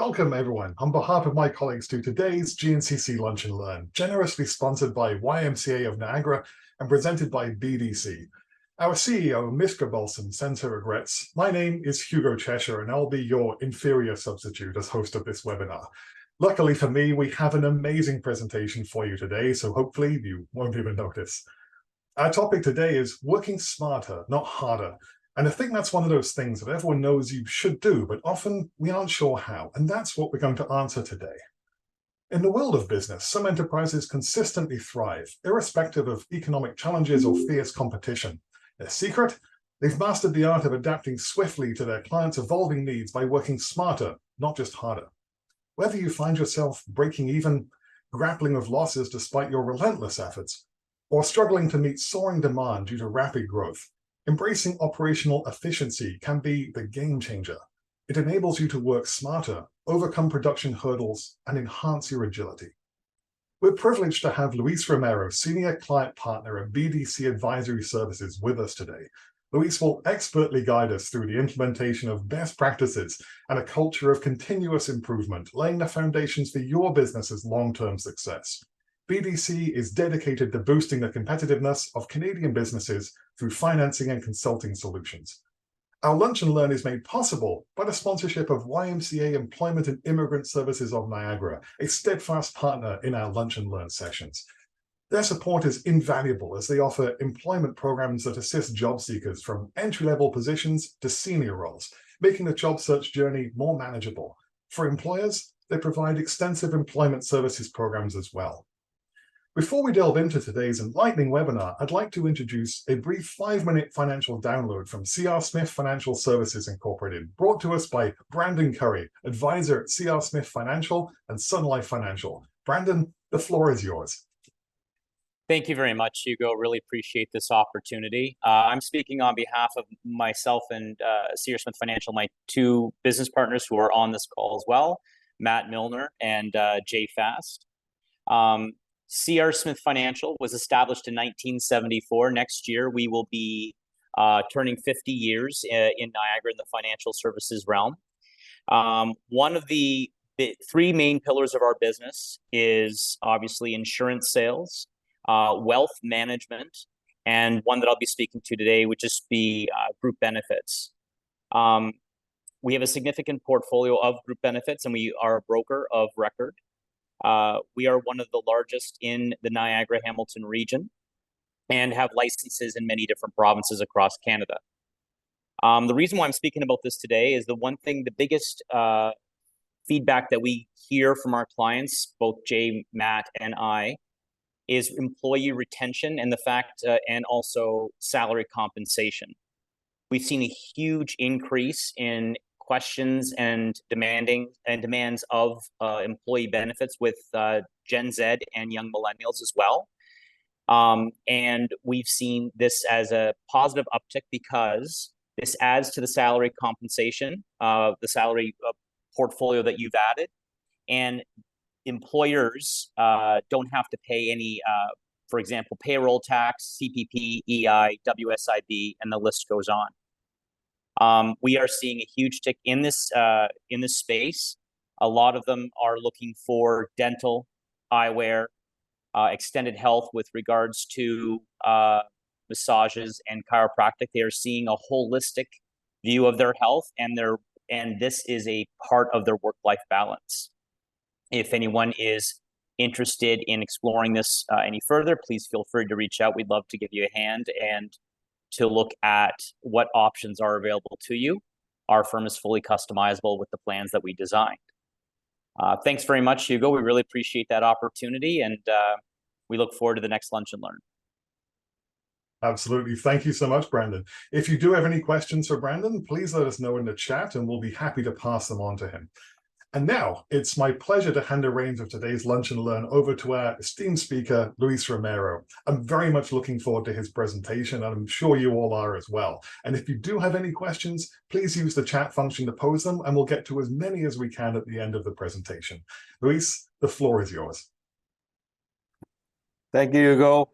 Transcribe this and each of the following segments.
Welcome, everyone, on behalf of my colleagues to today's GNCC Lunch and Learn, generously sponsored by YMCA of Niagara and presented by BDC. Our CEO, Miska Bolson, sends her regrets. My name is Hugo Cheshire, and I'll be your inferior substitute as host of this webinar. Luckily for me, we have an amazing presentation for you today, so hopefully you won't even notice. Our topic today is working smarter, not harder. And I think that's one of those things that everyone knows you should do, but often we aren't sure how. And that's what we're going to answer today. In the world of business, some enterprises consistently thrive, irrespective of economic challenges or fierce competition. Their secret? They've mastered the art of adapting swiftly to their clients' evolving needs by working smarter, not just harder. Whether you find yourself breaking even, grappling with losses despite your relentless efforts, or struggling to meet soaring demand due to rapid growth, embracing operational efficiency can be the game changer. It enables you to work smarter, overcome production hurdles, and enhance your agility. We're privileged to have Luis Romero, Senior Client Partner at BDC Advisory Services, with us today. Luis will expertly guide us through the implementation of best practices and a culture of continuous improvement, laying the foundations for your business's long-term success. BDC is dedicated to boosting the competitiveness of Canadian businesses through financing and consulting solutions. Our Lunch and Learn is made possible by the sponsorship of YMCA Employment and Immigrant Services of Niagara, a steadfast partner in our Lunch and Learn sessions. Their support is invaluable as they offer employment programs that assist job seekers from entry-level positions to senior roles, making the job search journey more manageable. For employers, they provide extensive employment services programs as well. Before we delve into today's enlightening webinar, I'd like to introduce a brief 5-minute financial download from C.R. Smith Financial Services Incorporated, brought to us by Brandon Curry, advisor at C.R. Smith Financial and Sun Life Financial. Brandon, the floor is yours. Thank you very much, Hugo. Really appreciate this opportunity. I'm speaking on behalf of myself and C.R. Smith Financial, my two business partners who are on this call as well, Matt Milner and Jay Fast. C.R. Smith Financial was established in 1974. Next year, we will be turning 50 years in Niagara in the financial services realm. One of the three main pillars of our business is obviously insurance sales, wealth management, and one that I'll be speaking to today, which is the group benefits. We have a significant portfolio of group benefits, and we are a broker of record. We are one of the largest in the Niagara-Hamilton region and have licenses in many different provinces across Canada. The reason why I'm speaking about this today is the biggest feedback that we hear from our clients, both Jay, Matt, and I, is employee retention and the fact, and also salary compensation. We've seen a huge increase in questions and demands of employee benefits with Gen Z and young millennials as well. And we've seen this as a positive uptick because this adds to the salary compensation, the salary portfolio that you've added. And employers don't have to pay any, for example, payroll tax, CPP, EI, WSIB, and the list goes on. We are seeing a huge tick in this space. A lot of them are looking for dental, eyewear, extended health with regards to massages and chiropractic. They are seeing a holistic view of their health, and this is a part of their work-life balance. If anyone is interested in exploring this any further, please feel free to reach out. We'd love to give you a hand and to look at what options are available to you. Our firm is fully customizable with the plans that we designed. Thanks very much, Hugo. We really appreciate that opportunity, and we look forward to the next Lunch and Learn. Absolutely. Thank you so much, Brandon. If you do have any questions for Brandon, please let us know in the chat, and we'll be happy to pass them on to him. And now it's my pleasure to hand the reins of today's Lunch and Learn over to our esteemed speaker, Luis Romero. I'm very much looking forward to his presentation, and I'm sure you all are as well. And if you do have any questions, please use the chat function to pose them, and we'll get to as many as we can at the end of the presentation. Luis, the floor is yours. Thank you, Hugo.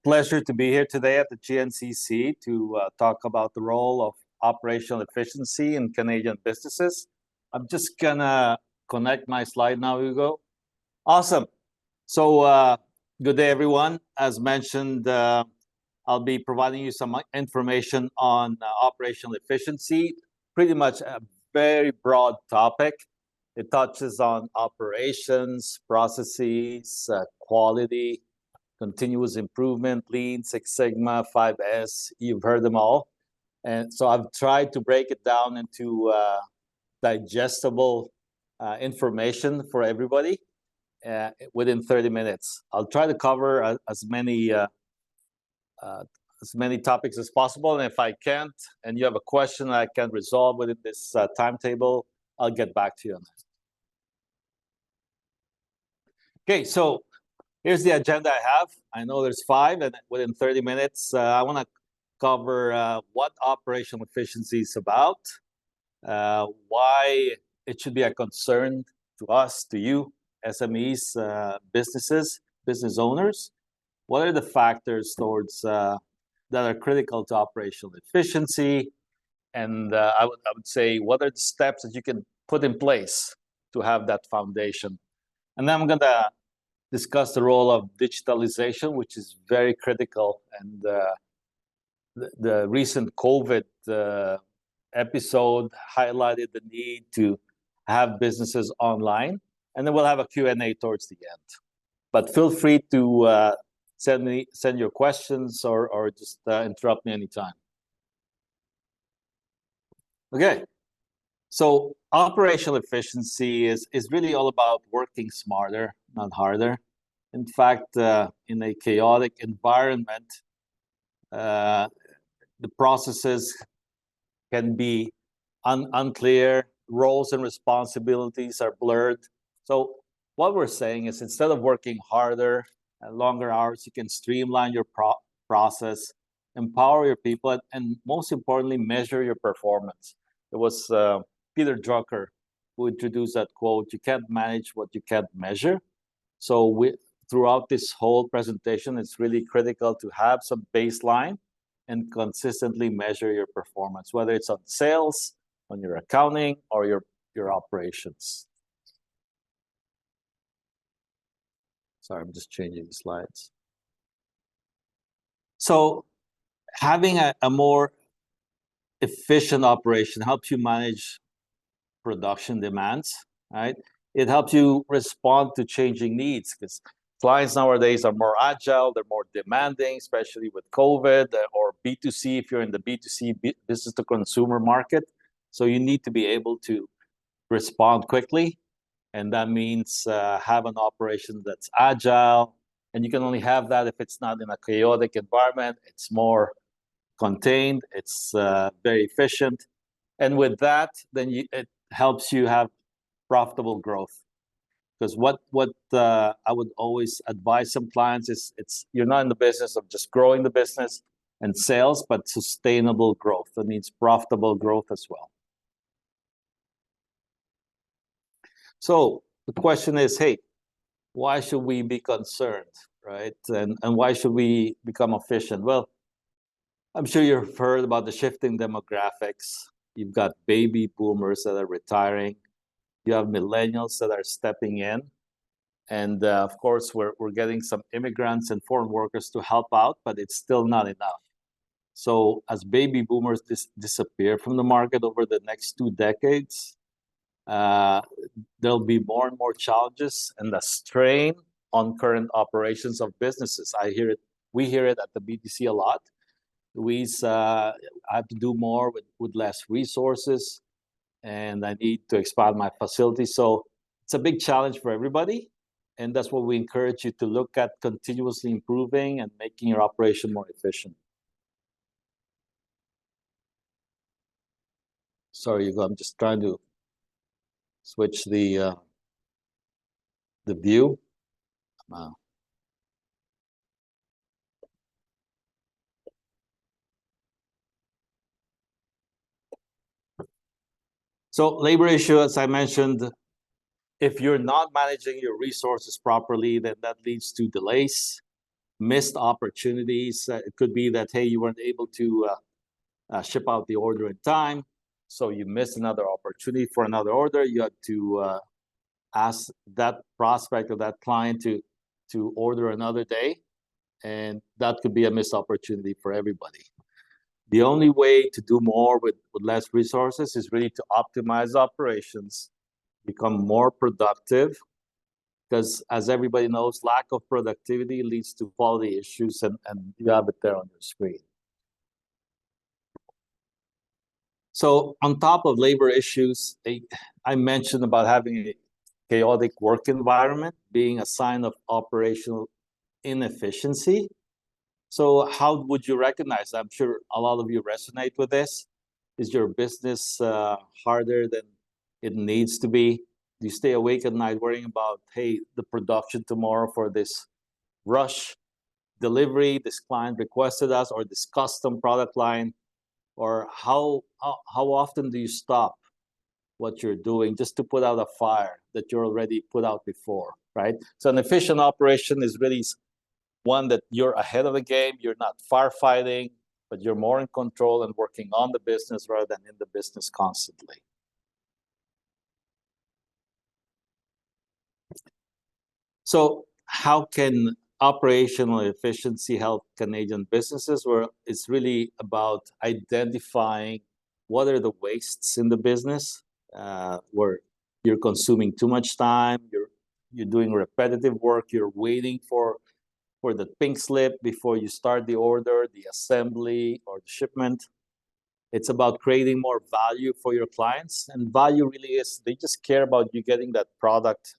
Pleasure to be here today at the GNCC to talk about the role of operational efficiency in Canadian businesses. I'm just gonna connect my slide now, Hugo. Awesome. So good day, everyone. As mentioned, I'll be providing you some information on operational efficiency, pretty much a very broad topic. It touches on operations, processes, quality, continuous improvement, Lean, Six Sigma, 5S. You've heard them all. And so I've tried to break it down into digestible information for everybody within 30 minutes. I'll try to cover as many topics as possible. And if I can't, and you have a question I can resolve within this timetable, I'll get back to you on that. Okay, so here's the agenda I have. I know there's 5, and within 30 minutes, I want to cover what operational efficiency is about, why it should be a concern to us, to you, SMEs, businesses, business owners. What are the factors towards that are critical to operational efficiency? And I would say, what are the steps that you can put in place to have that foundation? And then I'm going to discuss the role of digitalization, which is very critical. And the recent COVID episode highlighted the need to have businesses online. And then we'll have a Q&A towards the end. But feel free to send your questions or just interrupt me anytime. Okay, so operational efficiency is really all about working smarter, not harder. In fact, in a chaotic environment, the processes can be unclear, roles and responsibilities are blurred. So what we're saying is, instead of working harder and longer hours, you can streamline your process, empower your people, and most importantly, measure your performance. It was Peter Drucker who introduced that quote, "You can't manage what you can't measure." So throughout this whole presentation, it's really critical to have some baseline and consistently measure your performance, whether it's on sales, on your accounting, or your operations. Sorry, I'm just changing the slides. So having a more efficient operation helps you manage production demands, right? It helps you respond to changing needs, because clients nowadays are more agile, they're more demanding, especially with COVID, or B2C if you're in the B2C, business to consumer market. So you need to be able to respond quickly. And that means have an operation that's agile. And you can only have that if it's not in a chaotic environment. It's more contained, it's very efficient. And with that, then it helps you have profitable growth. Because what I would always advise some clients is, you're not in the business of just growing the business and sales, but sustainable growth. That means profitable growth as well. So the question is, hey, why should we be concerned, right? And why should we become efficient? Well, I'm sure you've heard about the shifting demographics. You've got baby boomers that are retiring. You have millennials that are stepping in. And of course, we're getting some immigrants and foreign workers to help out, but it's still not enough. So as baby boomers disappear from the market over the next 2 decades, there'll be more and more challenges and the strain on current operations of businesses. We hear it at the BDC a lot. We have to do more with less resources, and I need to expand my facility. So it's a big challenge for everybody. And that's what we encourage you to look at, continuously improving and making your operation more efficient. Sorry, Hugo, I'm just trying to switch the view. So labor issue, as I mentioned, if you're not managing your resources properly, then that leads to delays, missed opportunities. It could be that, hey, you weren't able to ship out the order in time. So you missed another opportunity for another order. You had to ask that prospect or that client to order another day, and that could be a missed opportunity for everybody. The only way to do more with less resources is really to optimize operations, become more productive, because as everybody knows, lack of productivity leads to quality issues, and you have it there on your screen. So on top of labor issues, I mentioned about having a chaotic work environment being a sign of operational inefficiency. So how would you recognize? I'm sure a lot of you resonate with this. Is your business harder than it needs to be? Do you stay awake at night worrying about, hey, the production tomorrow for this rush delivery, this client requested us, or this custom product line? Or how often do you stop what you're doing just to put out a fire that you're already put out before, right? So an efficient operation is really one that you're ahead of the game, you're not firefighting, but you're more in control and working on the business rather than in the business constantly. So how can operational efficiency help Canadian businesses? Well, it's really about identifying what are the wastes in the business, where you're consuming too much time, you're doing repetitive work, you're waiting for the pink slip before you start the order, the assembly, or the shipment. It's about creating more value for your clients, and value really is they just care about you getting that product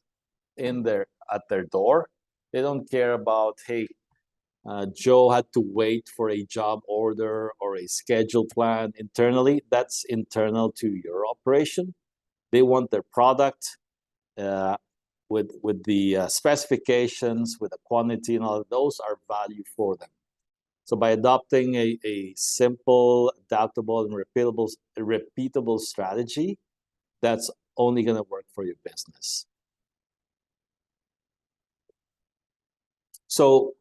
in there at their door. They don't care about, hey, Joe had to wait for a job order or a schedule plan internally. That's internal to your operation. They want their product with the specifications, with the quantity, and all of those are value for them. So by adopting a simple, adaptable, and repeatable strategy, that's only going to work for your business. So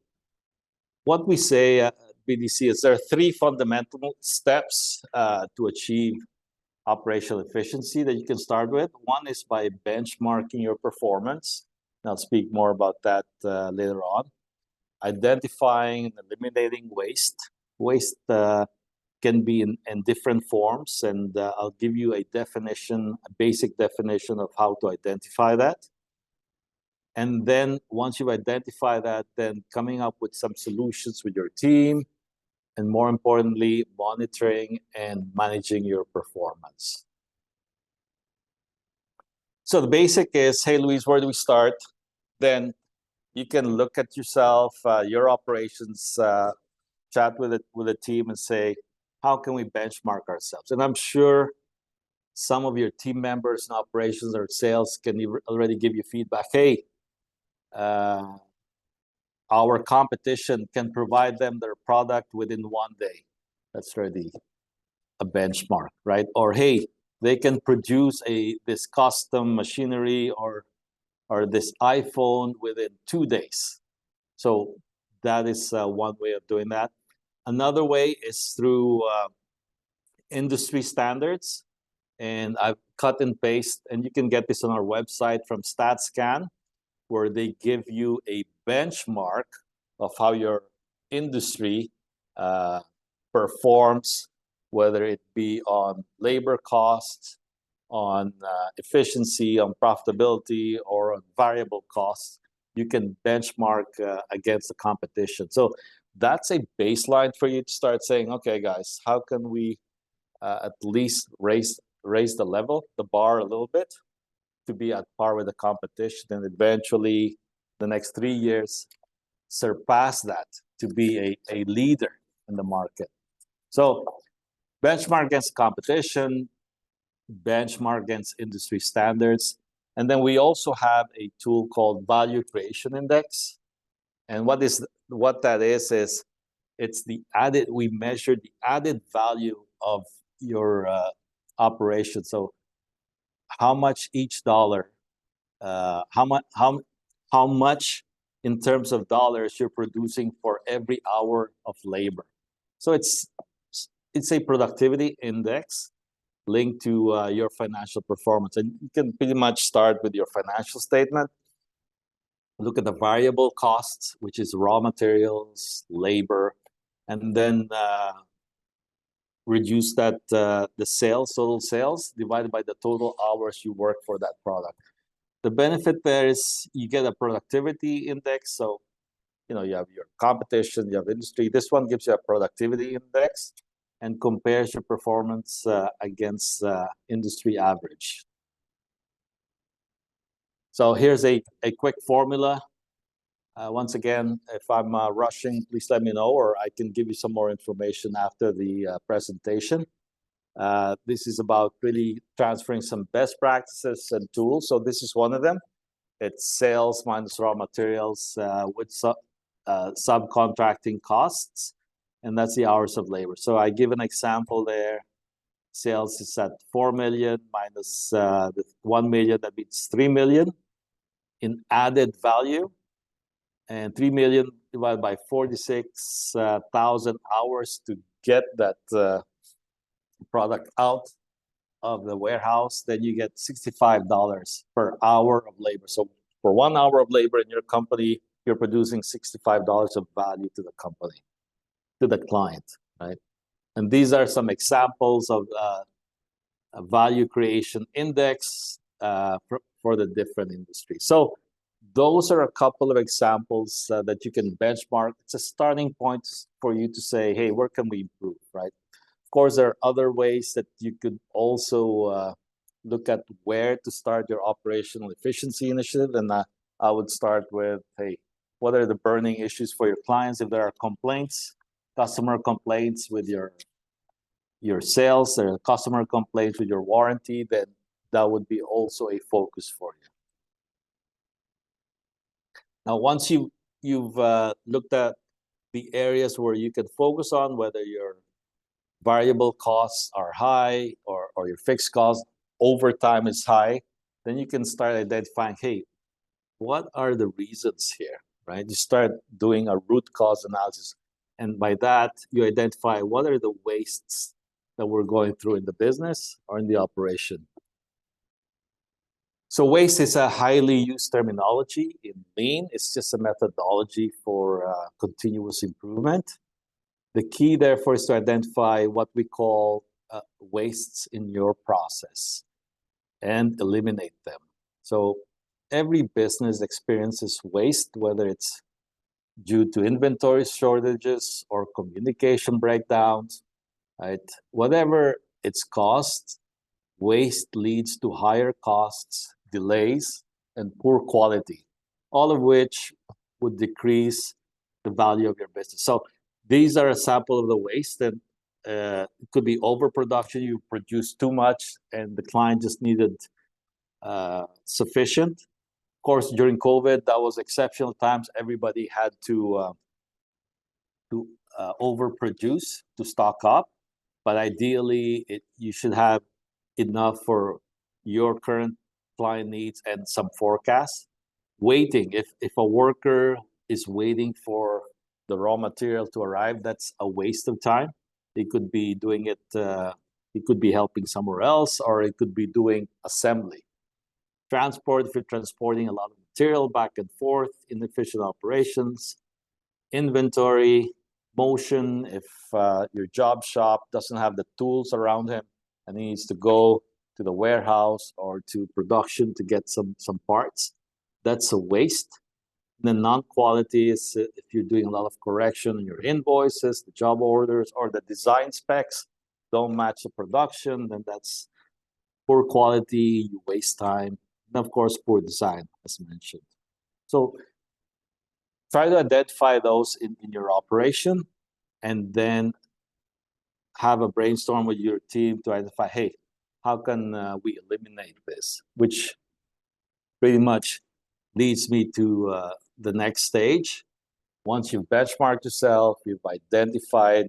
what we say at BDC is there are 3 fundamental steps to achieve operational efficiency that you can start with. One is by benchmarking your performance. And I'll speak more about that later on. Identifying and eliminating waste. Waste can be in different forms, and I'll give you a basic definition of how to identify that. And then once you've identified that, then coming up with some solutions with your team, and more importantly, monitoring and managing your performance. So the basic is, hey, Luis, where do we start? Then you can look at yourself, your operations, chat with the team and say, how can we benchmark ourselves? And I'm sure some of your team members in operations or sales can already give you feedback. Hey, our competition can provide them their product within 1 day. That's already a benchmark, right? Or hey, they can produce this custom machinery or this iPhone within 2 days. So that is one way of doing that. Another way is through industry standards. And I've cut and paste, and you can get this on our website from StatScan, where they give you a benchmark of how your industry performs, whether it be on labor costs, on efficiency, on profitability, or on variable costs. You can benchmark against the competition. So that's a baseline for you to start saying, okay, guys, how can we at least raise the level, the bar a little bit, to be at par with the competition, and eventually the next 3 years surpass that to be a leader in the market. So benchmark against competition, benchmark against industry standards. And then we also have a tool called Value Creation Index. And what that is it's we measure the added value of your operation. So how much each dollar, how much in terms of dollars you're producing for every hour of labor. So it's a productivity index. linked to your financial performance. And you can pretty much start with your financial statement. Look at the variable costs, which is raw materials, labor, and then reduce that the total sales divided by the total hours you work for that product. The benefit there is you get a productivity index. So, you know, you have your competition, you have industry. This one gives you a productivity index and compares your performance against industry average. So here's a quick formula. Once again, if I'm rushing, please let me know, or I can give you some more information after the presentation. This is about really transferring some best practices and tools. So this is one of them. It's sales minus raw materials with subcontracting costs, and that's the hours of labor. So I give an example there. Sales is at 4 million minus the 1 million, that means 3 million in added value. And 3 million divided by 46,000 hours to get that product out of the warehouse, then you get $65 per hour of labor. So for 1 hour of labor in your company, you're producing $65 of value to the company, to the client, right? And these are some examples of a value creation index for the different industries. So those are a couple of examples that you can benchmark. It's a starting point for you to say, hey, where can we improve, right? Of course, there are other ways that you could also look at where to start your operational efficiency initiative. And I would start with, hey, what are the burning issues for your clients? If there are complaints, customer complaints with your sales, there are customer complaints with your warranty, then that would be also a focus for you. Now, once you've looked at the areas where you can focus on, whether your variable costs are high or your fixed cost overtime is high, then you can start identifying, hey, what are the reasons here, right? You start doing a root cause analysis. And by that, you identify what are the wastes that we're going through in the business or in the operation. So waste is a highly used terminology in Lean. It's just a methodology for continuous improvement. The key, therefore, is to identify what we call wastes in your process and eliminate them. So every business experiences waste, whether it's due to inventory shortages or communication breakdowns, right? Whatever its cost, waste leads to higher costs, delays, and poor quality, all of which would decrease the value of your business. So these are a sample of the waste, and it could be overproduction. You produce too much and the client just needed sufficient. Of course, during COVID, that was exceptional times. Everybody had to overproduce to stock up, but ideally you should have enough for your current client needs and some forecasts. Waiting, if a worker is waiting for the raw material to arrive, that's a waste of time. They could be doing it, it could be helping somewhere else, or it could be doing assembly. Transport, if you're transporting a lot of material back and forth, inefficient operations. Inventory, motion, if your job shop doesn't have the tools around him and he needs to go to the warehouse or to production to get some parts, that's a waste. And then non-quality is if you're doing a lot of correction on your invoices, the job orders, or the design specs don't match the production, then that's poor quality, you waste time, and of course, poor design, as mentioned. So try to identify those in your operation, and then have a brainstorm with your team to identify, hey, how can we eliminate this? Which pretty much leads me to the next stage. Once you've benchmarked yourself, you've identified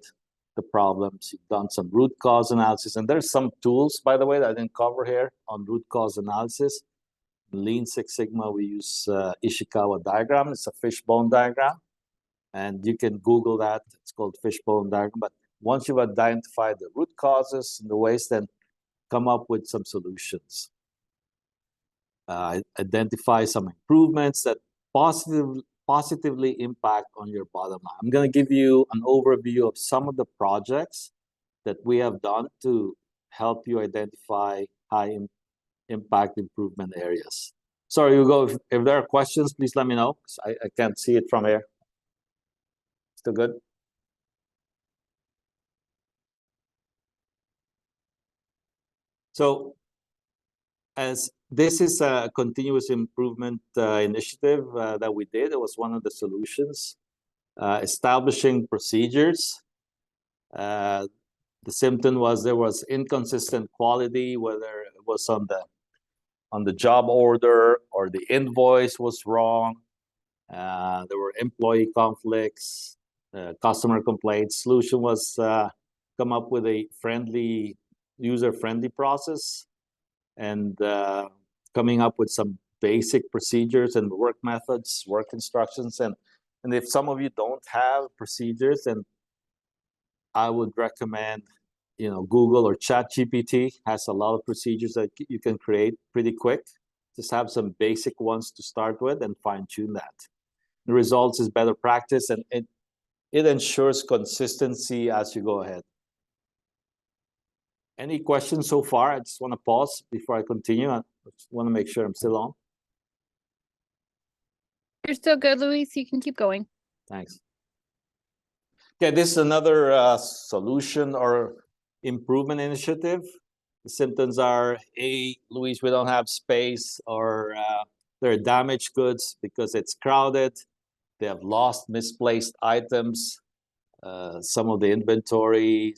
the problems, you've done some root cause analysis, and there's some tools, by the way, that I didn't cover here on root cause analysis. In Lean Six Sigma, we use Ishikawa diagram. It's a fishbone diagram, and you can Google that. It's called fishbone diagram. But once you've identified the root causes and the waste, then come up with some solutions. Identify some improvements that positively impact on your bottom line. I'm going to give you an overview of some of the projects that we have done to help you identify high impact improvement areas. Sorry, Hugo, if there are questions, please let me know. I can't see it from here. Still good? So, as this is a continuous improvement initiative that we did, it was one of the solutions. Establishing procedures. The symptom was there was inconsistent quality, whether it was on the job order or the invoice was wrong. There were employee conflicts, customer complaints. Solution was come up with a user-friendly process, and coming up with some basic procedures and work methods, work instructions. And if some of you don't have procedures, then I would recommend, Google or ChatGPT has a lot of procedures that you can create pretty quick. Just have some basic ones to start with and fine-tune that. The results is better practice, and it ensures consistency as you go ahead. Any questions so far? I just want to pause before I continue. I just want to make sure I'm still on. You're still good, Luis. You can keep going. Thanks. Okay, this is another solution or improvement initiative. The symptoms are, Luis, we don't have space, or there are damaged goods because it's crowded. They have lost, misplaced items. Some of the inventory,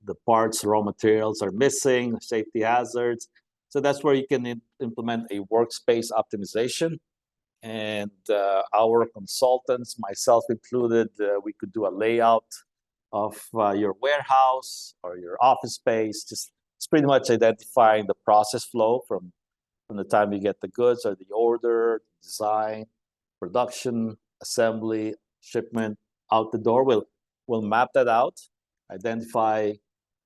the parts, raw materials are missing, safety hazards. So that's where you can implement a workspace optimization. And our consultants, myself included, we could do a layout of your warehouse or your office space. It's pretty much identifying the process flow from the time you get the goods or the order, design, production, assembly, shipment, out the door. We'll map that out, identify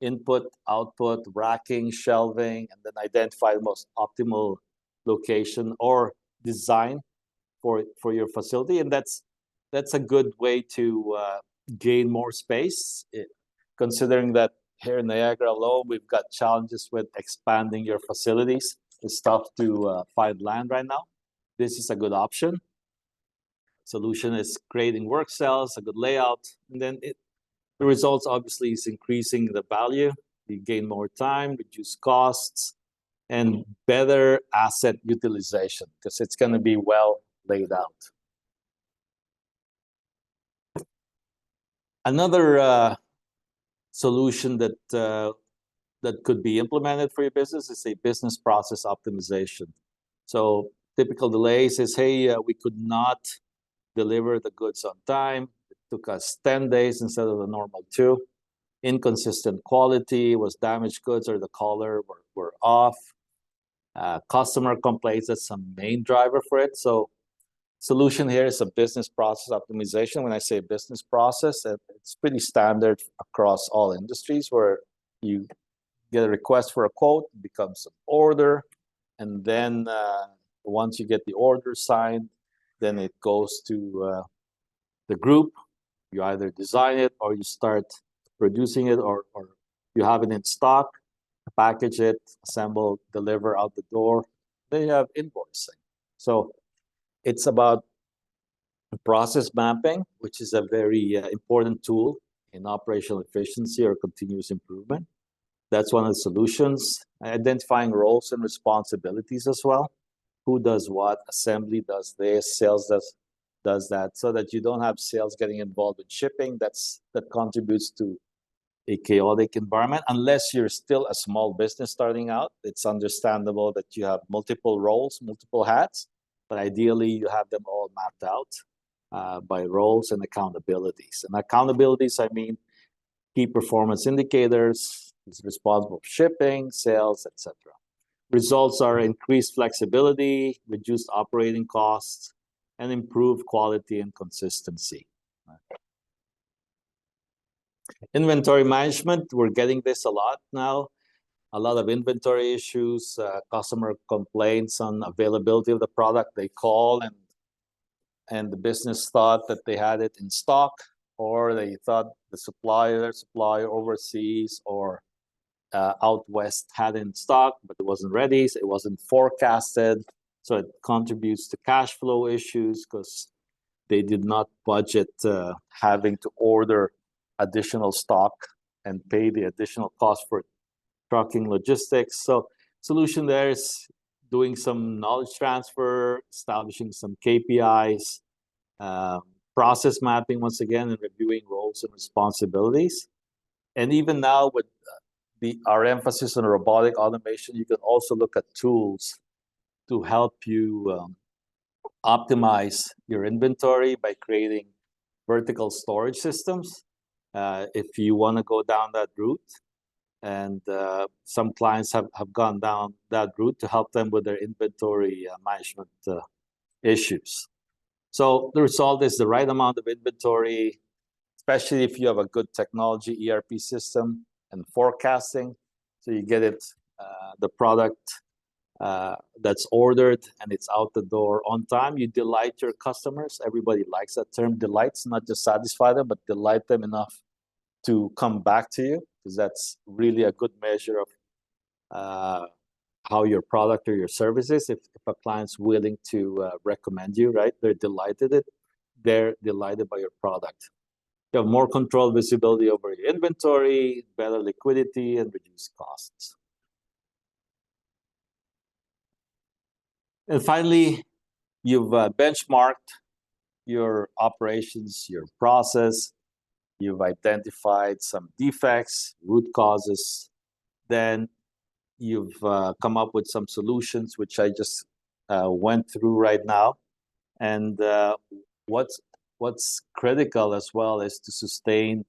input, output, racking, shelving, and then identify the most optimal location or design for your facility. And that's a good way to gain more space, considering that here in Niagara alone, we've got challenges with expanding your facilities. It's tough to find land right now. This is a good option. Solution is creating work cells, a good layout, and then the results obviously is increasing the value. You gain more time, reduce costs, and better asset utilization because it's going to be well laid out. Another solution that could be implemented for your business is a business process optimization. So typical delays is, hey, we could not deliver the goods on time. It took us 10 days instead of the normal 2. Inconsistent quality, was damaged goods or the color were off. Customer complaints, that's a main driver for it. So solution here is a business process optimization. When I say business process, it's pretty standard across all industries where you get a request for a quote, it becomes an order, and then once you get the order signed, then it goes to the group. You either design it or you start producing it, or you have it in stock, package it, assemble, deliver out the door. Then you have invoicing. So it's about process mapping, which is a very important tool in operational efficiency or continuous improvement. That's one of the solutions. Identifying roles and responsibilities as well. Who does what? Assembly does this, sales does that, so that you don't have sales getting involved in shipping. That contributes to a chaotic environment. Unless you're still a small business starting out, it's understandable that you have multiple roles, multiple hats, but ideally you have them all mapped out by roles and accountabilities. And accountabilities, I mean key performance indicators, is responsible for shipping, sales, etc. Results are increased flexibility, reduced operating costs, and improved quality and consistency. Inventory management, we're getting this a lot now. a lot of inventory issues, customer complaints on availability of the product. They call and the business thought that they had it in stock, or they thought the supplier overseas or out west had it in stock, but it wasn't ready, so it wasn't forecasted. So it contributes to cash flow issues because they did not budget having to order additional stock and pay the additional cost for trucking logistics. So solution there is doing some knowledge transfer, establishing some KPIs, process mapping once again, and reviewing roles and responsibilities. And even now with our emphasis on robotic automation, you can also look at tools to help you optimize your inventory by creating vertical storage systems. If you want to go down that route, and some clients have gone down that route to help them with their inventory management issues. So the result is the right amount of inventory, especially if you have a good technology ERP system and forecasting. So you get it, the product that's ordered and it's out the door on time. You delight your customers. Everybody likes that term, delights, not just satisfy them, but delight them enough to come back to you, because that's really a good measure of how your product or your service is. If a client's willing to recommend you, right? They're delighted by your product. You have more control, visibility over your inventory, better liquidity, and reduced costs. And finally, you've benchmarked your operations, your process. You've identified some defects, root causes. Then you've come up with some solutions, which I just went through right now. And what's critical as well is to sustain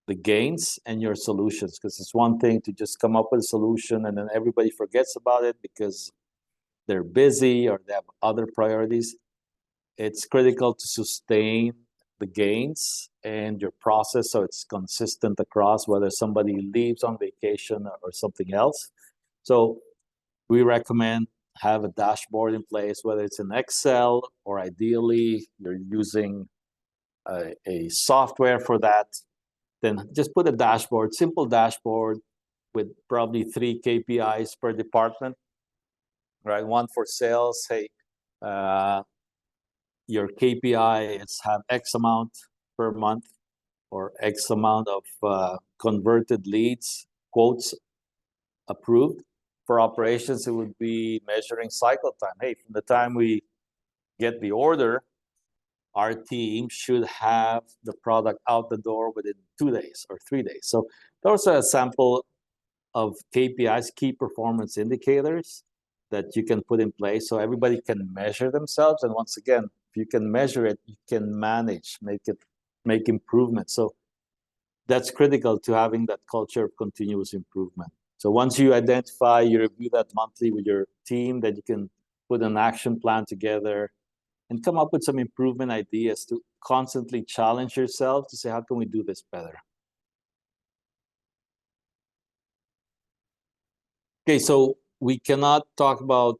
the gains and your solutions, because it's one thing to just come up with a solution and then everybody forgets about it because they're busy or they have other priorities. It's critical to sustain the gains and your process so it's consistent across, whether somebody leaves on vacation or something else. So we recommend have a dashboard in place, whether it's in Excel or ideally you're using a software for that. Then just put a dashboard, simple dashboard with probably 3 KPIs per department, right? One for sales, hey, your KPI is have X amount per month or X amount of converted leads, quotes approved. For operations, it would be measuring cycle time. Hey, from the time we get the order, our team should have the product out the door within 2 days or 3 days. So those are a sample of KPIs, key performance indicators, that you can put in place so everybody can measure themselves. And once again, if you can measure it, you can manage, make improvements. So that's critical to having that culture of continuous improvement. So once you identify, you review that monthly with your team, that you can put an action plan together and come up with some improvement ideas to constantly challenge yourself to say, how can we do this better? Okay, so we cannot talk about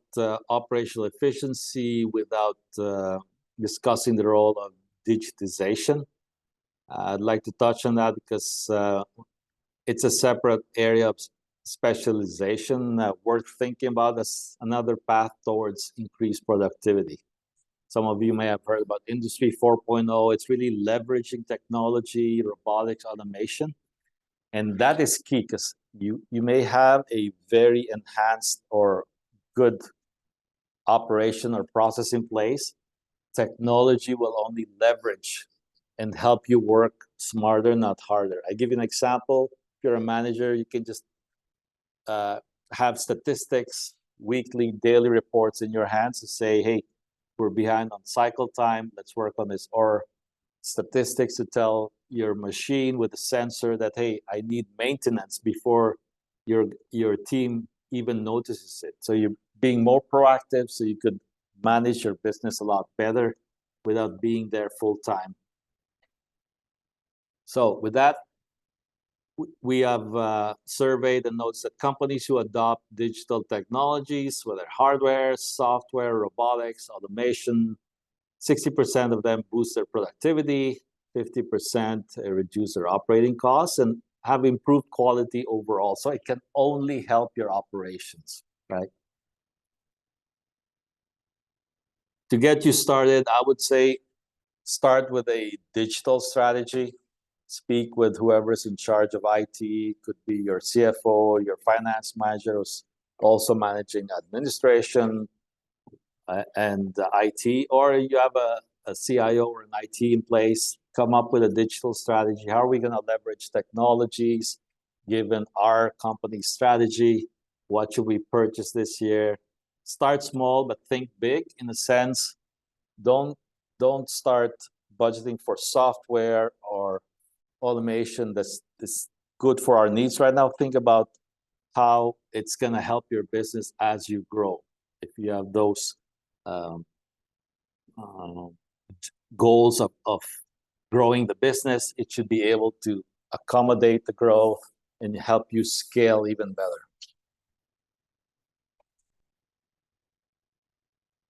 operational efficiency without discussing the role of digitization. I'd like to touch on that because it's a separate area of specialization worth thinking about as another path towards increased productivity. Some of you may have heard about Industry 4.0. It's really leveraging technology, robotics, automation. And that is key because you may have a very enhanced or good operation or process in place. Technology will only leverage and help you work smarter, not harder. I give you an example. If you're a manager, you can just have statistics, weekly, daily reports in your hands to say, hey, we're behind on cycle time, let's work on this. Or statistics to tell your machine with a sensor that, hey, I need maintenance before your team even notices it. So you're being more proactive so you could manage your business a lot better without being there full time. So with that, We have surveyed and noticed that companies who adopt digital technologies, whether hardware, software, robotics, automation, 60% of them boost their productivity, 50% reduce their operating costs, and have improved quality overall. So it can only help your operations, right? To get you started, I would say start with a digital strategy. Speak with whoever's in charge of IT, could be your CFO, your finance manager, who's also managing administration and IT, or you have a CIO or an IT in place. Come up with a digital strategy. How are we going to leverage technologies given our company strategy? What should we purchase this year? Start small, but think big in a sense. Don't start budgeting for software or automation that's good for our needs right now. Think about how it's going to help your business as you grow. If you have those goals of growing the business, it should be able to accommodate the growth and help you scale even better.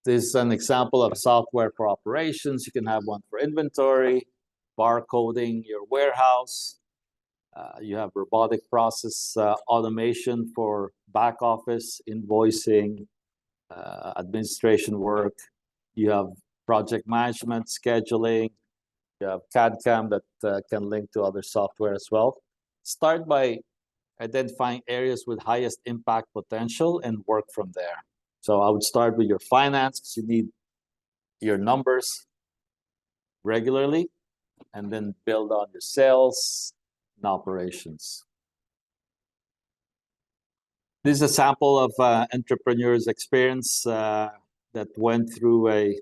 This is an example of software for operations. You can have one for inventory, barcoding your warehouse. You have robotic process automation for back office, invoicing, administration work. You have project management, scheduling. You have CAD/CAM that can link to other software as well. Start by identifying areas with highest impact potential and work from there. So I would start with your finance, because you need your numbers regularly, and then build on your sales and operations. This is a sample of entrepreneur's experience that went through a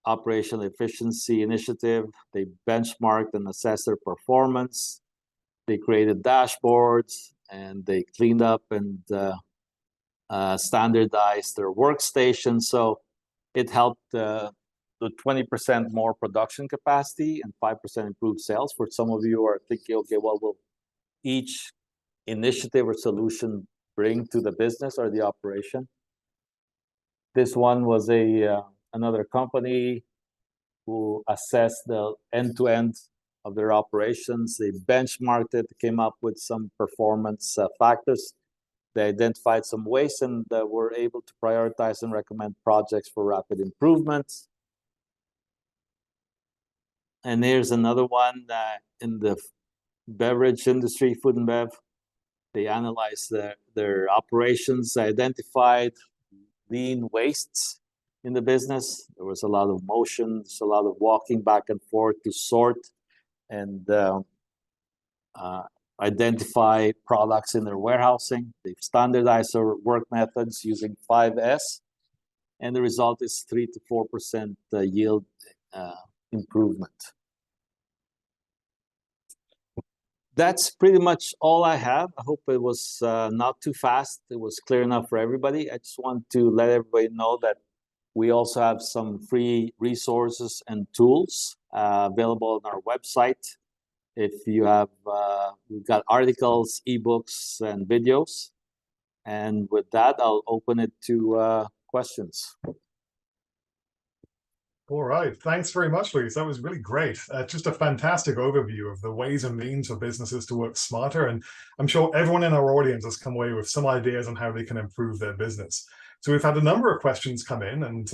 operational efficiency initiative. They benchmarked and assessed their performance. They created dashboards, and they cleaned up and standardized their workstation. So it helped the 20% more production capacity and 5% improved sales. For some of you who are thinking, okay, what will each initiative or solution bring to the business or the operation? This one was another company who assessed the end-to-end of their operations. They benchmarked it, came up with some performance factors. They identified some waste and were able to prioritize and recommend projects for rapid improvements. And here's another one in the beverage industry, food and bev. They analyzed their operations, identified lean wastes in the business. There was a lot of motion, a lot of walking back and forth to sort and identify products in their warehousing. They've standardized their work methods using 5S, and the result is 3 to 4% yield improvement. That's pretty much all I have. I hope it was not too fast. It was clear enough for everybody. I just want to let everybody know that we also have some free resources and tools available on our website. If you have, we've got articles, ebooks, and videos. And with that, I'll open it to questions. All right. Thanks very much, Luis. That was really great. Just a fantastic overview of the ways and means for businesses to work smarter. And I'm sure everyone in our audience has come away with some ideas on how they can improve their business. So we've had a number of questions come in, and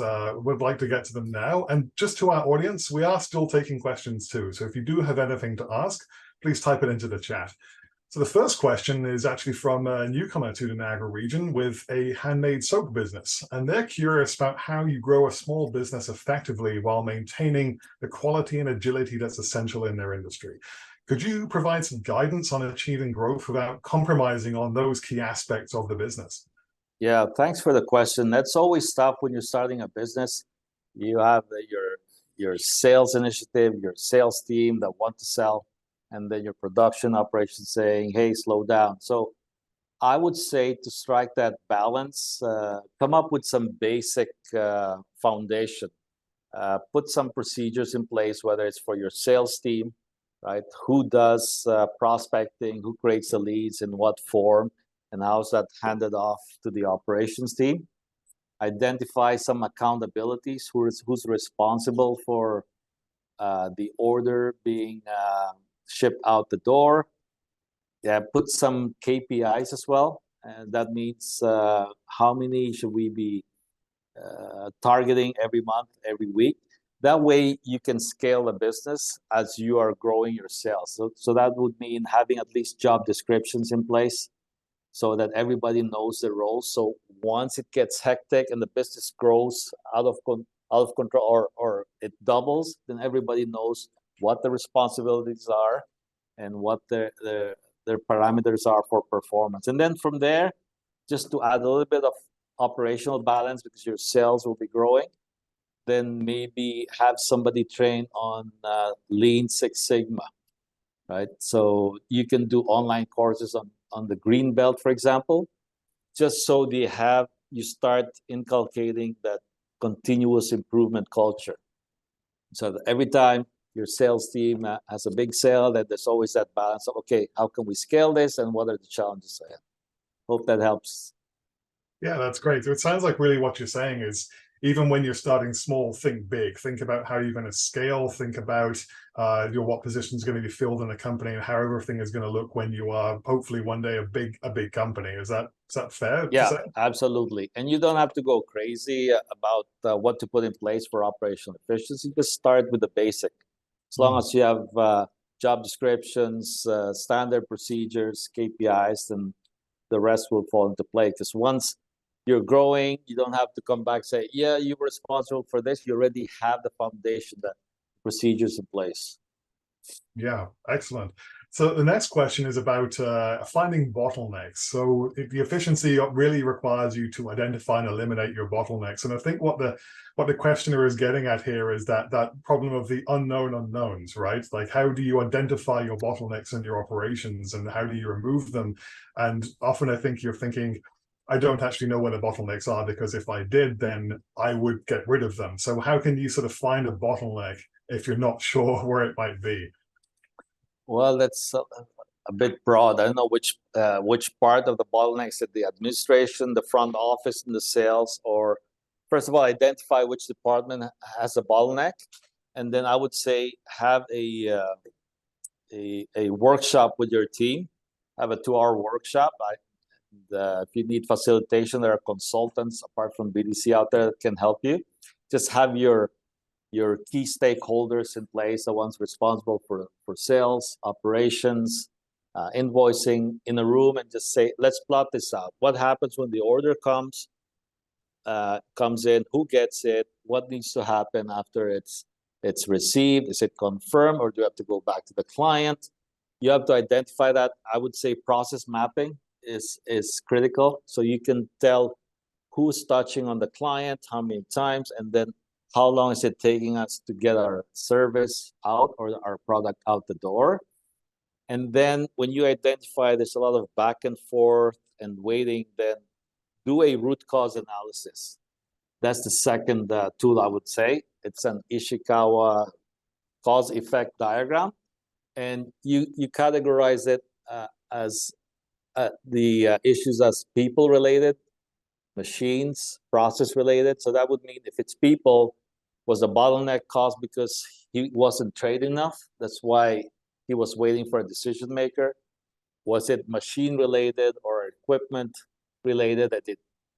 would like to get to them now. And just to our audience, we are still taking questions too. So if you do have anything to ask, please type it into the chat. So the first question is actually from a newcomer to the Niagara region with a handmade soap business. And they're curious about how you grow a small business effectively while maintaining the quality and agility that's essential in their industry. Could you provide some guidance on achieving growth without compromising on those key aspects of the business? Yeah, thanks for the question. That's always tough when you're starting a business. You have your sales initiative, your sales team that want to sell, and then your production operation saying, hey, slow down. So I would say to strike that balance, come up with some basic foundation. Put some procedures in place, whether it's for your sales team, right? Who does prospecting, who creates the leads, in what form, and how's that handed off to the operations team? Identify some accountabilities, who's responsible for the order being shipped out the door. Yeah, put some KPIs as well, and that means how many should we be targeting every month, every week. That way you can scale the business as you are growing your sales. So that would mean having at least job descriptions in place so that everybody knows the roles. So once it gets hectic and the business grows out of control, or it doubles, then everybody knows what the responsibilities are and what their parameters are for performance. And then from there, just to add a little bit of operational balance, because your sales will be growing, then maybe have somebody train on Lean Six Sigma, right? So you can do online courses on the green belt, for example, just so you start inculcating that continuous improvement culture. So that every time your sales team has a big sale, that there's always that balance of, okay, how can we scale this and what are the challenges ahead? Hope that helps. Yeah, that's great. So it sounds like really what you're saying is even when you're starting small, think big. Think about how you're going to scale. Think about what position is going to be filled in a company and how everything is going to look when you are hopefully one day a big company. Is that fair? Yeah, to say? absolutely. And you don't have to go crazy about what to put in place for operational efficiency. Just start with the basic. As long as you have job descriptions, standard procedures, KPIs, then the rest will fall into play. Because once you're growing, you don't have to come back and say, yeah, you were responsible for this. You already have the foundation, the procedures in place. Yeah, excellent. So the next question is about finding bottlenecks. So the efficiency really requires you to identify and eliminate your bottlenecks. And I think what the questioner is getting at here is that problem of the unknown unknowns, right? Like, how do you identify your bottlenecks in your operations and how do you remove them? And often I think you're thinking, I don't actually know where the bottlenecks are, because if I did, then I would get rid of them. So how can you sort of find a bottleneck if you're not sure where it might be? Well, that's a bit broad. I don't know which part of the bottleneck is it, the administration, the front office, and the sales, or first of all, identify which department has a bottleneck, and then I would say have a workshop with your team. Have a 2-hour workshop. If you need facilitation, there are consultants apart from BDC out there that can help you. Just have your key stakeholders in place, the ones responsible for sales, operations, invoicing, in a room, and just say, let's plot this out. What happens when the order comes in? Who gets it? What needs to happen after it's received? Is it confirmed, or do you have to go back to the client? You have to identify that. I would say process mapping is critical, so you can tell who's touching on the client, how many times, and then how long is it taking us to get our service out or our product out the door. And then when you identify there's a lot of back and forth and waiting, then do a root cause analysis. That's the second tool, I would say. It's an Ishikawa cause-effect diagram. And you categorize it as the issues as people-related, machines, process-related. So that would mean if it's people, was the bottleneck caused because he wasn't trained enough? That's why he was waiting for a decision maker. Was it machine-related or equipment-related that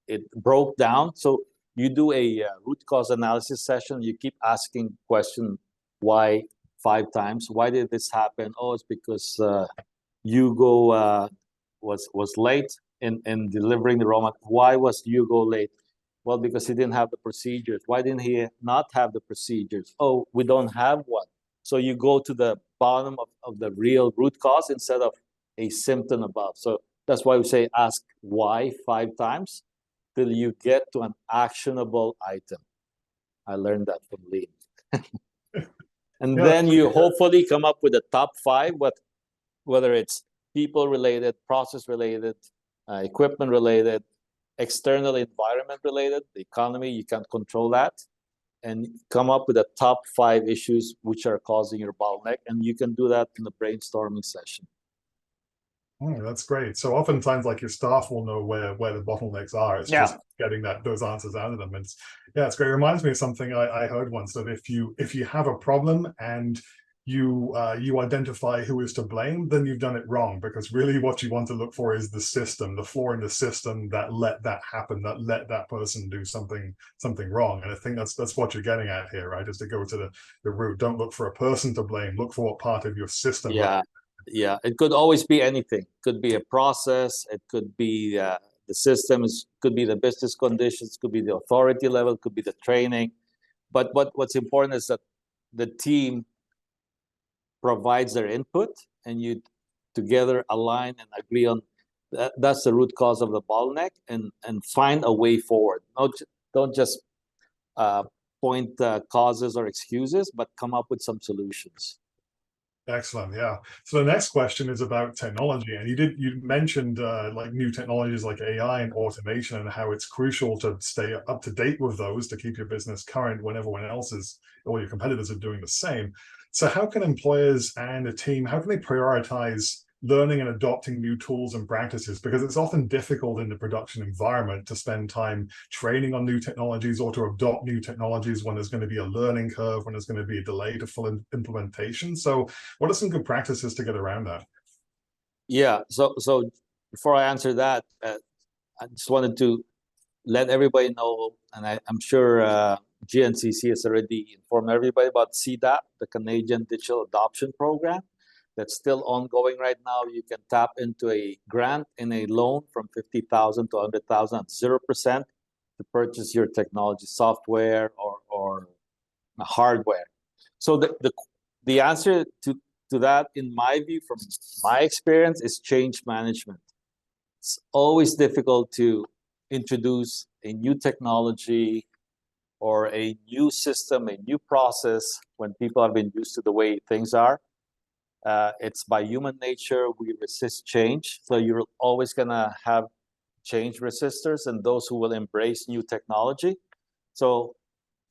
it broke down? So you do a root cause analysis session. You keep asking question why 5 times. Why did this happen? Oh, it's because Hugo was late in delivering the raw material. Why was Hugo late? Well, because he didn't have the procedures. Why didn't he not have the procedures? Oh, we don't have one. So you go to the bottom of the real root cause instead of a symptom above. So that's why we say ask why 5 times till you get to an actionable item. I learned that from Lean. And then you hopefully come up with the top 5, whether it's people related, process related, equipment related, external environment related, the economy, you can't control that. and come up with the top 5 issues which are causing your bottleneck. And you can do that in a brainstorming session. Oh, that's great. So oftentimes, like, your staff will know where the bottlenecks are. It's just getting those answers out of them. And it's great. It reminds me of something I heard once, that if you have a problem and you identify who is to blame, then you've done it wrong, because really what you want to look for is the system, the flaw in the system that let that happen, that let that person do something wrong. And I think that's what you're getting at here, right? Is to go to the root. Don't look for a person to blame. Look for what part of your system. Yeah, it could always be anything. It could be a process. It could be the systems. Could be the business conditions. Could be the authority level. Could be the training. But what's important is that the team provides their input, and you together align and agree on that's the root cause of the bottleneck, and find a way forward. Don't just point causes or excuses, but come up with some solutions. Excellent. Yeah. So the next question is about technology, and you mentioned like new technologies like AI and automation, and how it's crucial to stay up to date with those to keep your business current when everyone else is, or your competitors are doing the same. So how can employers and a team, how can they prioritize learning and adopting new tools and practices? Because it's often difficult in the production environment to spend time training on new technologies, or to adopt new technologies when there's going to be a learning curve, when there's going to be a delay to full implementation. So what are some good practices to get around that? Yeah, so before I answer that, I just wanted to let everybody know, and I'm sure GNCC has already informed everybody about CDAP, the Canadian Digital Adoption Program. That's still ongoing right now. You can tap into a grant and a loan from $50,000 to $100,000 at 0% to purchase your technology software or hardware. So the answer to that, in my view, from my experience, is change management. It's always difficult to introduce a new technology or a new system, a new process, when people have been used to the way things are. It's by human nature, we resist change. So you're always gonna have change resistors and those who will embrace new technology. So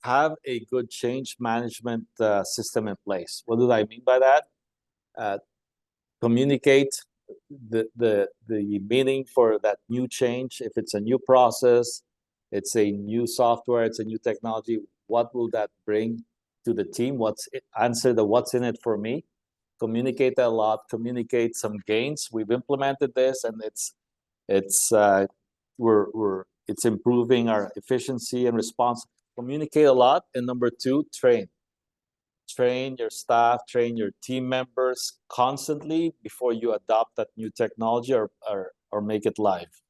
have a good change management system in place. What do I mean by that? Communicate the meaning for that new change. If it's a new process, it's a new software, it's a new technology, what will that bring to the team? Answer the what's in it for me. Communicate that a lot. Communicate some gains. We've implemented this, and it's improving our efficiency and response. Communicate a lot. And number 2, train your staff, train your team members constantly before you adopt that new technology or make it live.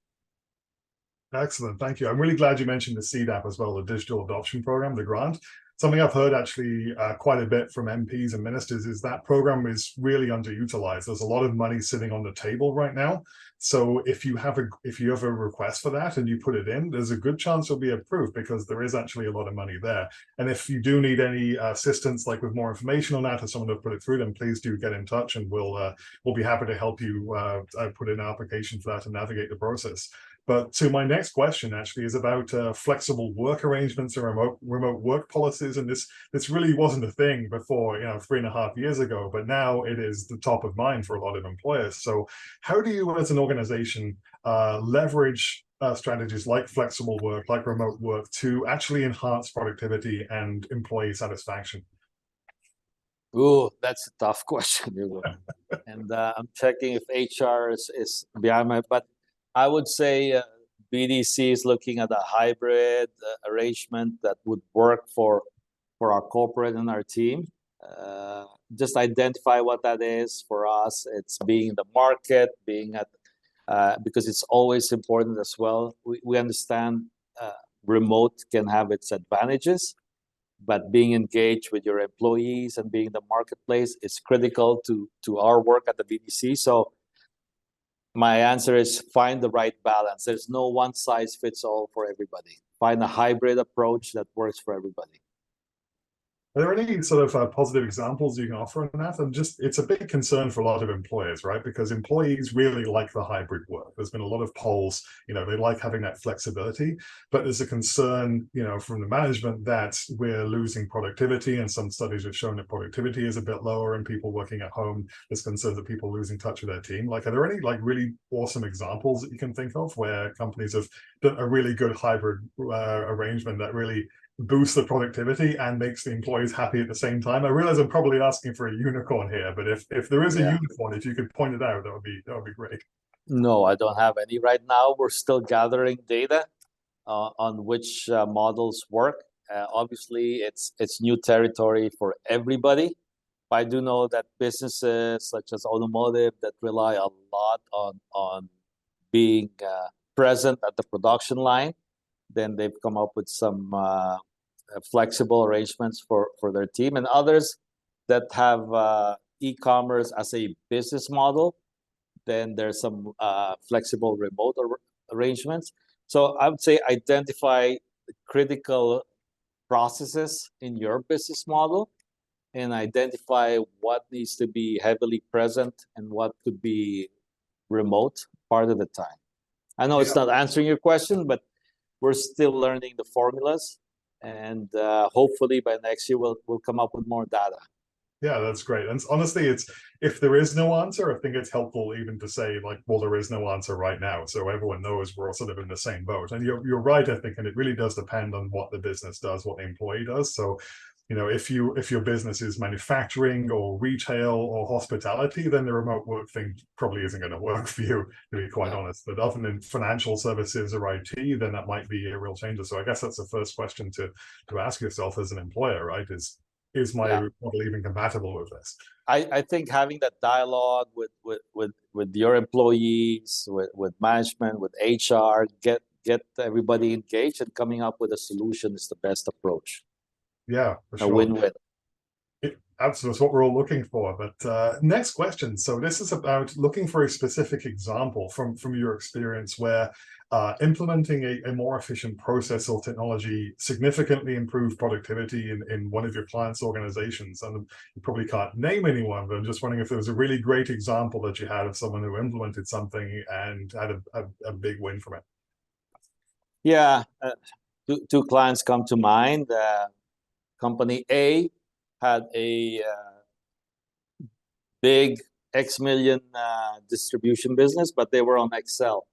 Excellent. Thank you. I'm really glad you mentioned the CDAP as well, the Digital Adoption Program, the grant. Something I've heard actually quite a bit from MPs and ministers is that program is really underutilized. There's a lot of money sitting on the table right now. So if you have a request for that and you put it in, there's a good chance it'll be approved, because there is actually a lot of money there. And if you do need any assistance, like with more information on that, or someone to put it through, then please do get in touch, and we'll be happy to help you put in an application for that and navigate the process. But to my next question actually is about flexible work arrangements and remote work policies. And this really wasn't a thing before, 3.5 years ago, but now it is the top of mind for a lot of employers. So how do you as an organization leverage strategies like flexible work, like remote work, to actually enhance productivity and employee satisfaction? Ooh, that's a tough question, Hugo. And I'm checking if HR is behind my, but I would say BDC is looking at a hybrid arrangement that would work for our corporate and our team. Just identify what that is for us. It's being in the market, being at, because it's always important as well. We understand remote can have its advantages, but being engaged with your employees and being in the marketplace is critical to our work at the BDC. So my answer is find the right balance. There's no one size fits all for everybody. Find a hybrid approach that works for everybody. Are there any sort of positive examples you can offer on that? And just, it's a big concern for a lot of employers, right? Because employees really like the hybrid work. There's been a lot of polls, they like having that flexibility, but there's a concern, from the management that we're losing productivity. And some studies have shown that productivity is a bit lower and people working at home. There's concerns that people losing touch with their team. Like, are there any really awesome examples that you can think of where companies have done a really good hybrid arrangement that really boosts the productivity and makes the employees happy at the same time? I realize I'm probably asking for a unicorn here, but if there is a unicorn, if you could point it out, that would be great. No, I don't have any right now. We're still gathering data on which models work. Obviously, it's new territory for everybody. But I do know that businesses such as automotive that rely a lot on being present at the production line, then they've come up with some flexible arrangements for their team, and others that have e-commerce as a business model, then there's some flexible remote arrangements. So I would say identify critical processes in your business model and identify what needs to be heavily present and what could be remote part of the time. I know it's not answering your question, but we're still learning the formulas, and hopefully by next year we'll come up with more data. Yeah, that's great. And honestly, if there is no answer, I think it's helpful even to say, like, well, there is no answer right now, so everyone knows we're all sort of in the same boat. And you're right, I think, and it really does depend on what the business does, what the employee does. So, if your business is manufacturing or retail or hospitality, then the remote work thing probably isn't going to work for you, to be quite honest. But often in financial services or IT, then that might be a real changer. So I guess that's the first question to ask yourself as an employer, right? Is my model even compatible with this? I think having that dialogue with your employees, with management, with HR, get everybody engaged, and coming up with a solution is the best approach. Yeah, for sure. A win-win. Absolutely, it's what we're all looking for. But next question. So this is about looking for a specific example from your experience where implementing a more efficient process or technology significantly improved productivity in one of your clients' organizations. And you probably can't name anyone, but I'm just wondering if there was a really great example that you had of someone who implemented something and had a big win from it. Yeah, two clients come to mind. Company A had a big X million distribution business, but they were on Excel.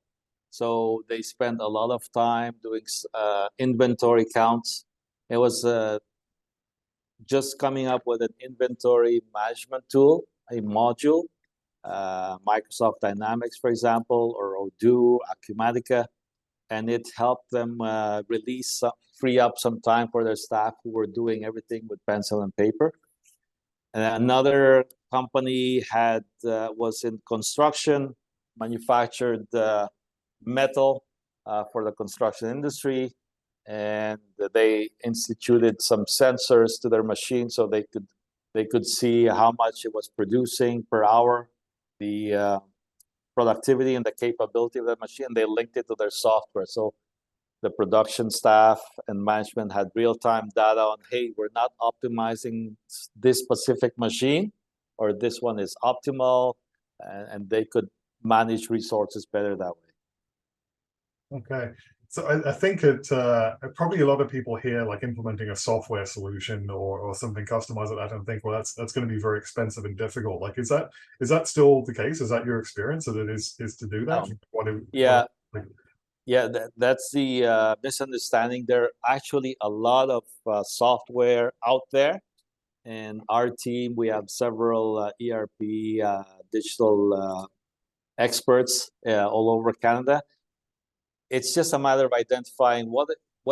So they spent a lot of time doing inventory counts. It was just coming up with an inventory management tool, a module, Microsoft Dynamics, for example, or Odoo, Acumatica, and it helped them free up some time for their staff who were doing everything with pencil and paper. And another company was in construction, manufactured metal for the construction industry, and they instituted some sensors to their machine so they could see how much it was producing per hour, the productivity and the capability of the machine. They linked it to their software. So the production staff and management had real-time data on, hey, we're not optimizing this specific machine, or this one is optimal, and they could manage resources better that way. Okay. So I think probably a lot of people here, like implementing a software solution or something customized like that, and think, well, that's going to be very expensive and difficult. Like, is that still the case? Is that your experience, that it is to do that? That's the misunderstanding. There are actually a lot of software out there, and our team, we have several ERP digital experts all over Canada. It's just a matter of identifying what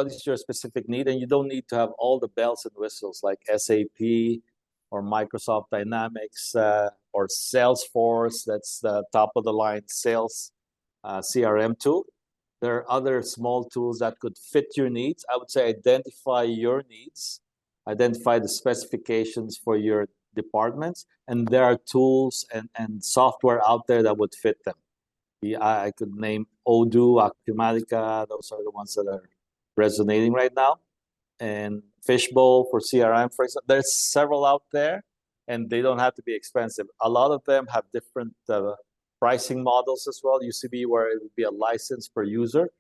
is your specific need, and you don't need to have all the bells and whistles like SAP or Microsoft Dynamics or Salesforce. That's the top of the line sales CRM tool. There are other small tools that could fit your needs. I would say identify your needs, identify the specifications for your departments, and there are tools and software out there that would fit them. I could name Odoo, Acumatica. Those are the ones that are resonating right now. And Fishbowl for CRM, for example. There's several out there, and they don't have to be expensive. A lot of them have different pricing models as well. Used to be where it would be a license per user.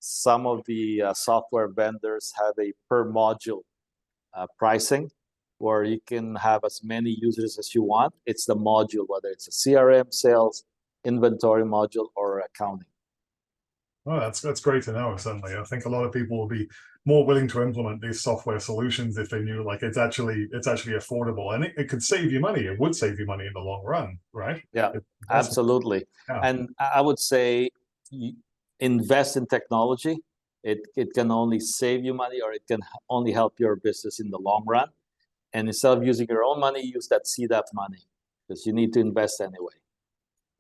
Some of the software vendors have a per module pricing, where you can have as many users as you want. It's the module, whether it's a CRM, sales, inventory module, or accounting. Oh, that's great to know. Certainly, I think a lot of people will be more willing to implement these software solutions if they knew like it's actually affordable, and it could save you money. It would save you money in the long run, right? Yeah, absolutely. Yeah. And I would say invest in technology. It can only save you money, or it can only help your business in the long run. And instead of using your own money, use that CDAP money, because you need to invest anyway.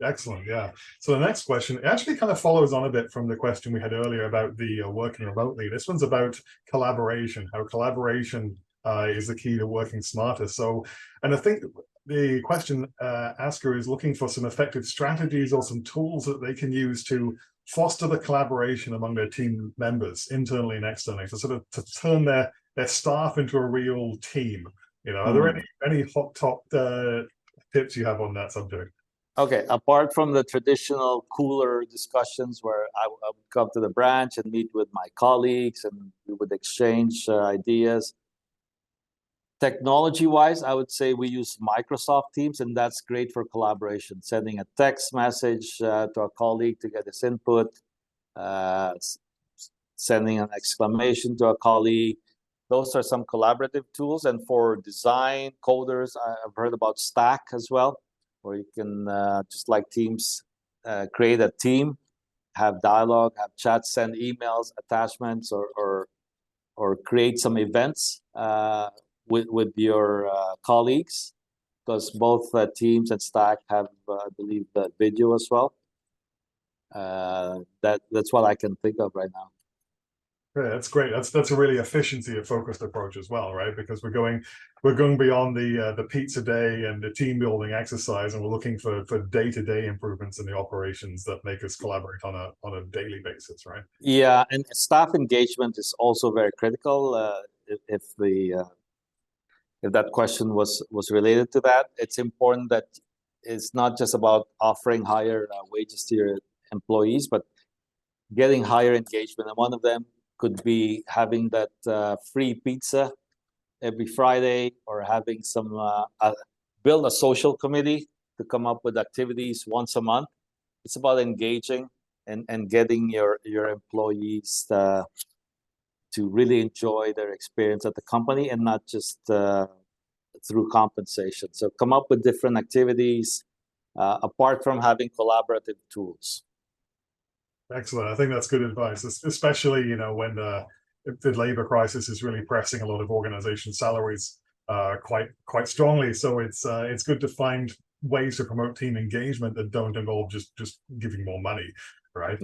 Excellent. Yeah. So the next question actually kind of follows on a bit from the question we had earlier about the working remotely. This one's about collaboration, how collaboration is the key to working smarter. So, and I think the question asker is looking for some effective strategies or some tools that they can use to foster the collaboration among their team members, internally and externally, to sort of to turn their staff into a real team. You know, are there any hot top tips you have on that subject? Okay, apart from the traditional cooler discussions where I would come to the branch and meet with my colleagues and we would exchange ideas, technology-wise, I would say we use Microsoft Teams, and that's great for collaboration. Sending a text message to a colleague to get his input, sending an exclamation to a colleague. Those are some collaborative tools. And for design, coders, I've heard about Stack as well, where you can, just like Teams, create a team, have dialogue, have chats, send emails, attachments, or create some events with your colleagues, because both Teams and Stack have, I believe, video as well. That's what I can think of right now. Yeah, that's great. That's a really efficiency-focused approach as well, right? Because we're going beyond the pizza day and the team building exercise, and we're looking for day-to-day improvements in the operations that make us collaborate on a daily basis, right? Yeah, and staff engagement is also very critical. If that question was related to that, it's important that it's not just about offering higher wages to your employees, but getting higher engagement. And one of them could be having that free pizza every Friday, or having some build a social committee to come up with activities once a month. It's about engaging and getting your employees to really enjoy their experience at the company, and not just through compensation. So come up with different activities apart from having collaborative tools. Excellent. I think that's good advice, especially, you know, when the labor crisis is really pressing a lot of organization salaries quite strongly. So it's good to find ways to promote team engagement that don't involve just giving more money, right?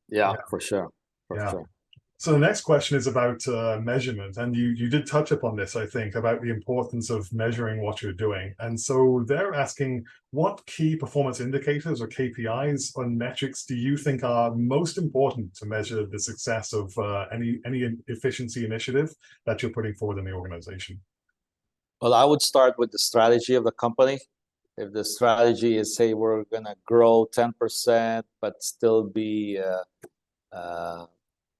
Yeah, for sure. For sure. So the next question is about measurement, and you did touch upon this, I think, about the importance of measuring what you're doing. And so they're asking, what key performance indicators or KPIs or metrics do you think are most important to measure the success of any efficiency initiative that you're putting forward in the organization? Well, I would start with the strategy of the company. If the strategy is, say, we're going to grow 10%, but still be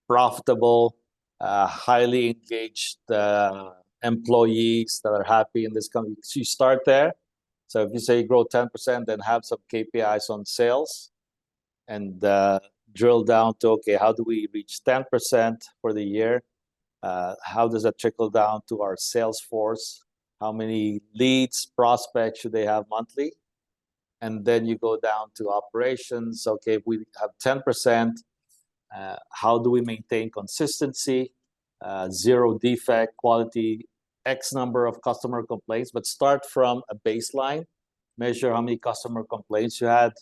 profitable, highly engaged employees that are happy in this company. So you start there. So if you say you grow 10%, then have some KPIs on sales, and drill down to, okay, how do we reach 10% for the year? How does that trickle down to our sales force? How many leads, prospects should they have monthly? And then you go down to operations. Okay, if we have 10%, how do we maintain consistency, zero defect, quality, X number of customer complaints? But start from a baseline, measure how many customer complaints you had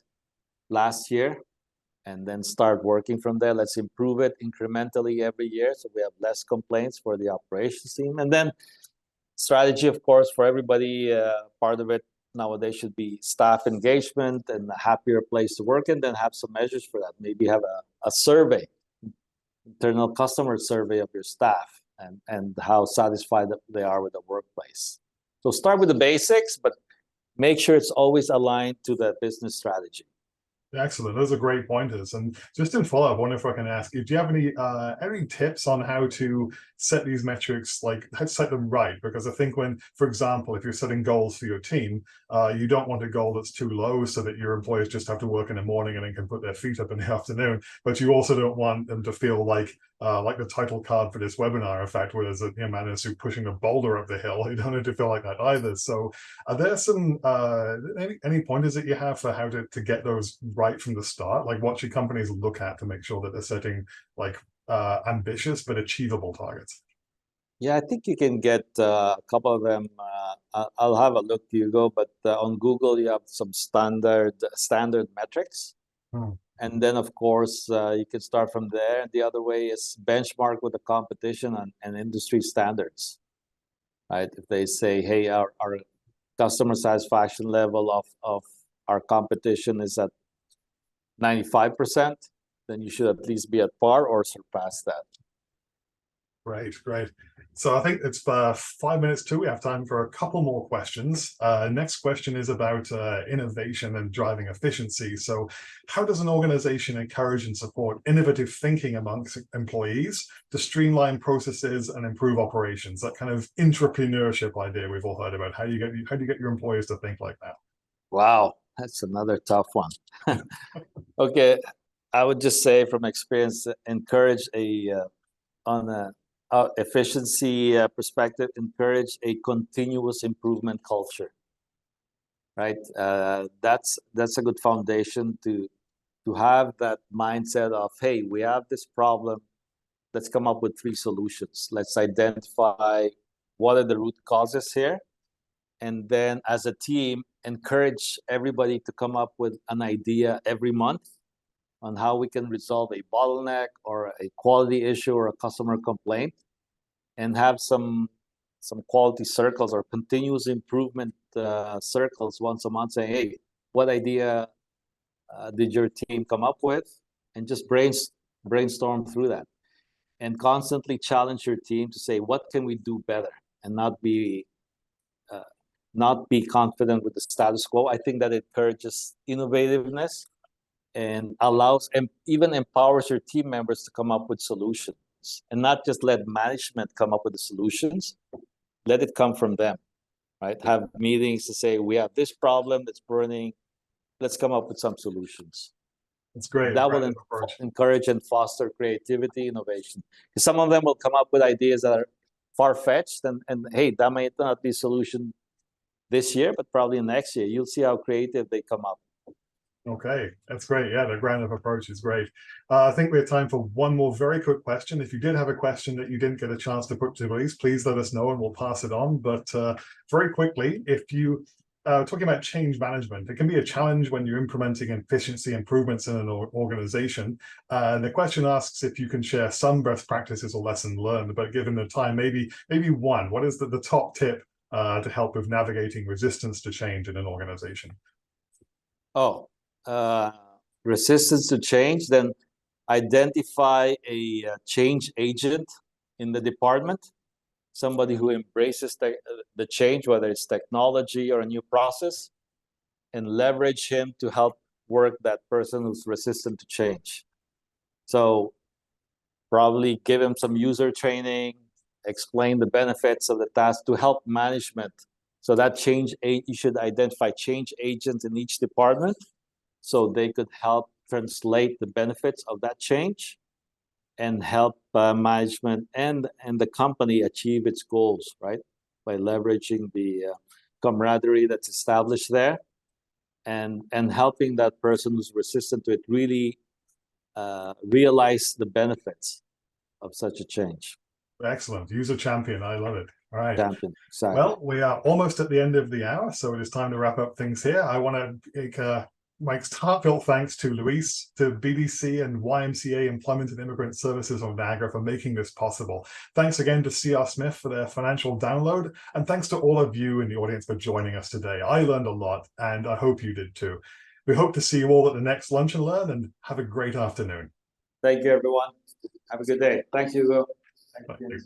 last year, and then start working from there. Let's improve it incrementally every year, so we have less complaints for the operations team. And then strategy, of course, for everybody, part of it nowadays should be staff engagement and a happier place to work, and then have some measures for that. Maybe have a survey, internal customer survey of your staff, and how satisfied they are with the workplace. So start with the basics, but make sure it's always aligned to the business strategy. Excellent. Those are great pointers. And just in follow-up, I wonder if I can ask you, do you have any tips on how to set these metrics, like how to set them right? Because I think when, for example, if you're setting goals for your team, you don't want a goal that's too low so that your employees just have to work in the morning and then can put their feet up in the afternoon. But you also don't want them to feel like the title card for this webinar effect, where there's a man in a suit pushing a boulder up the hill. You don't need to feel like that either. So are there some any pointers that you have for how to get those right from the start? Like what should companies look at to make sure that they're setting like ambitious but achievable targets? Yeah, I think you can get a couple of them. I'll have a look, Hugo, but on Google you have some standard metrics. And then, of course, you can start from there. And the other way is benchmark with the competition and industry standards, right? If they say, hey, our customer satisfaction level of our competition is at 95%, then you should at least be at par or surpass that. Great, great. So I think it's 5 minutes to. We have time for a couple more questions. Next question is about innovation and driving efficiency. So how does an organization encourage and support innovative thinking amongst employees to streamline processes and improve operations? That kind of entrepreneurship idea we've all heard about. How do you get your employees to think like that? Wow, that's another tough one. Okay, I would just say from experience, encourage on a efficiency perspective, encourage a continuous improvement culture, right? That's a good foundation to have that mindset of, hey, we have this problem, let's come up with 3 solutions. Let's identify what are the root causes here, and then as a team, encourage everybody to come up with an idea every month on how we can resolve a bottleneck or a quality issue or a customer complaint, and have some quality circles or continuous improvement circles once a month, saying, hey, what idea did your team come up with? And just brainstorm through that. And constantly challenge your team to say, what can we do better? And not be confident with the status quo. I think that encourages innovativeness and allows and even empowers your team members to come up with solutions, and not just let management come up with the solutions. Let it come from them, right? Have meetings to say, we have this problem that's burning, let's come up with some solutions. That's great. That will encourage and foster creativity, innovation. Some of them will come up with ideas that are far-fetched, and hey, that might not be a solution this year, but probably next year. You'll see how creative they come up. Okay, that's great. Yeah, the ground-up approach is great. I think we have time for one more very quick question. If you did have a question that you didn't get a chance to put to Luis, please let us know and we'll pass it on. But very quickly, if you talking about change management, it can be a challenge when you're implementing efficiency improvements in an organization. The question asks if you can share some best practices or lessons learned, but given the time, maybe one. What is the top tip to help with navigating resistance to change in an organization? Resistance to change, then identify a change agent in the department, somebody who embraces the change, whether it's technology or a new process, and leverage him to help work that person who's resistant to change. So probably give him some user training, explain the benefits of the task to help management. So that change, you should identify change agents in each department, so they could help translate the benefits of that change and help management and the company achieve its goals, right? By leveraging the camaraderie that's established there, and helping that person who's resistant to it really realize the benefits of such a change. Excellent. Use a champion. I love it. All right. Champion, exactly. Well, we are almost at the end of the hour, so it is time to wrap up things here. I want to make Mike's heartfelt thanks to Luis, to BDC and YMCA Employment and Immigrant Services of Niagara for making this possible. Thanks again to CR Smith for their financial download, and thanks to all of you in the audience for joining us today. I learned a lot, and I hope you did too. We hope to see you all at the next Lunch and Learn, and have a great afternoon. Thank you, everyone. Have a good day. Thank you, Hugo. Thank you.